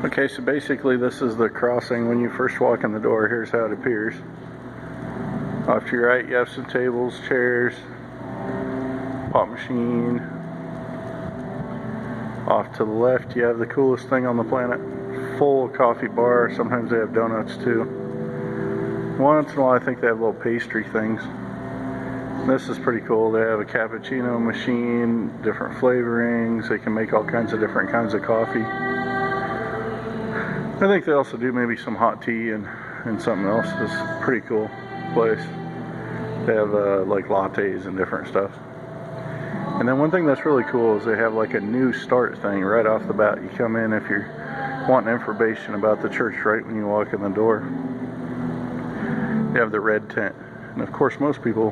Okay, so basically this is the crossing. When you first walk in the door, here's how it appears. Off to your right, you have some tables, chairs, pop machine. Off to the left, you have the coolest thing on the planet, full coffee bar. Sometimes they have donuts too. Once in a while, I think they have little pastry things. This is pretty cool. They have a cappuccino machine, different flavorings. They can make all kinds of different kinds of coffee. I think they also do maybe some hot tea and something else. It's a pretty cool place. They have like lattes and different stuff. And then one thing that's really cool is they have like a new start thing right off the bat. You come in if you're wanting information about the church right when you walk in the door. They have the red tent. And of course most people,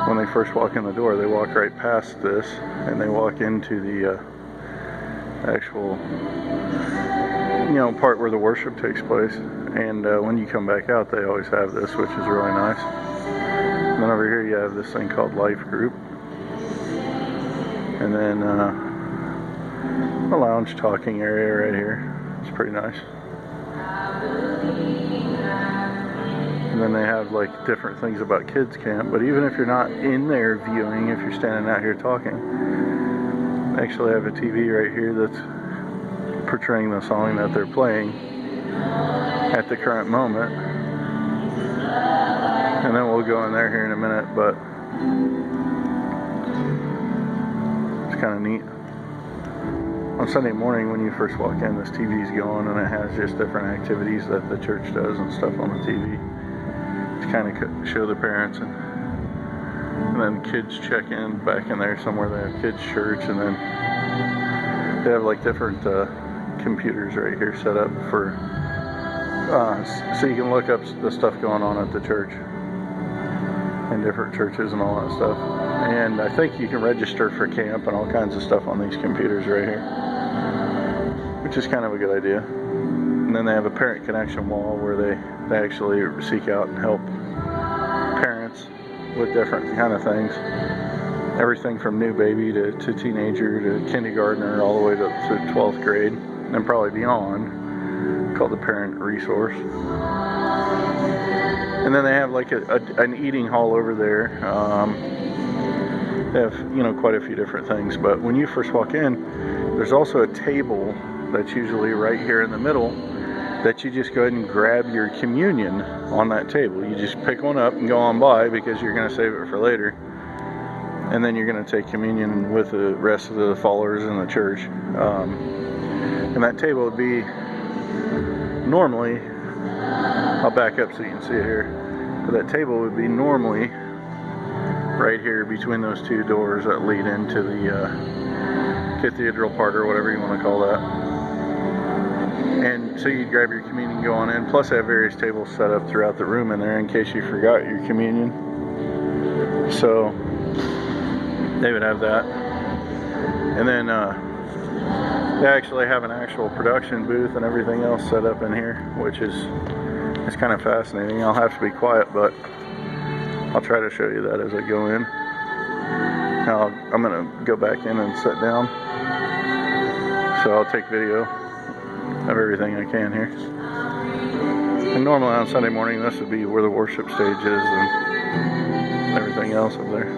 when they first walk in the door, they walk right past this and they walk into the actual part where the worship takes place. And when you come back out, they always have this, which is really nice. And then over here you have this thing called Life Group. And then a lounge talking area right here. It's pretty nice. And then they have like different things about kids camp. But even if you're not in there viewing, if you're standing out here talking, they actually have a TV right here that's portraying the song that they're playing at the current moment. And then we'll go in there here in a minute, but it's kind of neat. On Sunday morning when you first walk in, this TV's going and it has just different activities that the church does and stuff on the TV to kind of show the parents, and then kids check in back in there somewhere. They have kids church, and then they have like different computers right here set up for so you can look up the stuff going on at the church and different churches and all that stuff. And I think you can register for camp and all kinds of stuff on these computers right here, which is kind of a good idea. And then they have a parent connection wall where they actually seek out and help parents with different kind of things. Everything from new baby to teenager to kindergartner all the way to 12th grade and probably beyond, called the Parent Resource. And then they have like an eating hall over there. They have quite a few different things, but when you first walk in, there's also a table that's usually right here in the middle that you just go ahead and grab your communion on that table. You just pick one up and go on by because you're going to save it for later. And then you're going to take communion with the rest of the followers in the church. And that table would be normally, I'll back up so you can see it here, but that table would be normally right here between those two doors that lead into the cathedral part or whatever you want to call that. And so you'd grab your communion, go on in, plus they have various tables set up throughout the room in there in case you forgot your communion. So they would have that. And then they actually have an actual production booth and everything else set up in here, which is kind of fascinating. I'll have to be quiet, but I'll try to show you that as I go in. Now I'm going to go back in and sit down. So I'll take video of everything I can here. And normally on Sunday morning, this would be where the worship stage is and everything else up there.